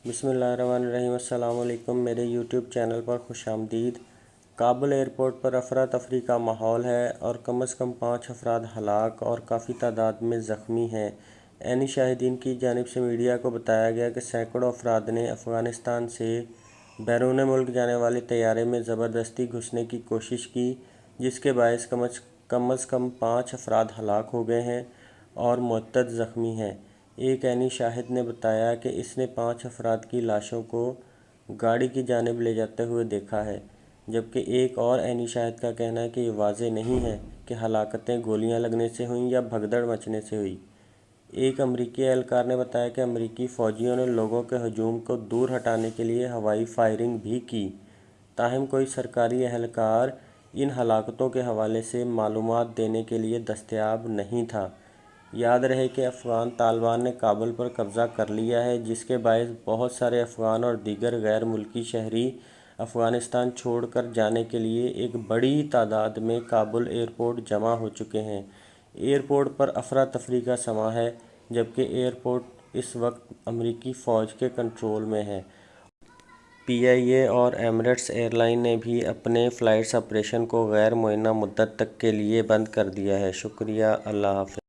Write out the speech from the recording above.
بسم اللہ الرحمن الرحیم۔ السلام علیکم، میرے یوٹیوب چینل پر خوش آمدید۔ کابل ائرپورٹ پر افراتفری کا ماحول ہے اور کم از کم 5 افراد ہلاک اور کافی تعداد میں زخمی ہیں۔ عینی شاہدین کی جانب سے میڈیا کو بتایا گیا کہ سینکڑوں افراد نے افغانستان سے بیرون ملک جانے والے طیارے میں زبردستی گھسنے کی کوشش کی، جس کے باعث کم از کم 5 افراد ہلاک ہو گئے ہیں اور متعدد زخمی ہیں۔ ایک عینی شاہد نے بتایا کہ اس نے 5 افراد کی لاشوں کو گاڑی کی جانب لے جاتے ہوئے دیکھا ہے، جبکہ ایک اور عینی شاہد کا کہنا ہے کہ یہ واضح نہیں ہے کہ ہلاکتیں گولیاں لگنے سے ہوئیں یا بھگدڑ مچنے سے ہوئی۔ ایک امریکی اہلکار نے بتایا کہ امریکی فوجیوں نے لوگوں کے ہجوم کو دور ہٹانے کے لیے ہوائی فائرنگ بھی کی، تاہم کوئی سرکاری اہلکار ان ہلاکتوں کے حوالے سے معلومات دینے کے لیے دستیاب نہیں تھا۔ یاد رہے کہ افغان طالبان نے کابل پر قبضہ کر لیا ہے، جس کے باعث بہت سارے افغان اور دیگر غیر ملکی شہری افغانستان چھوڑ کر جانے کے لیے ایک بڑی تعداد میں کابل ائرپورٹ جمع ہو چکے ہیں۔ ائرپورٹ پر افراتفری کا سماں ہے، جبکہ ائرپورٹ اس وقت امریکی فوج کے کنٹرول میں ہے۔ پی آئی اے اور ایمریٹس ایئرلائن نے بھی اپنے فلائٹس آپریشن کو غیر معینہ مدت تک کے لیے بند کر دیا ہے۔ شکریہ، اللہ حافظ۔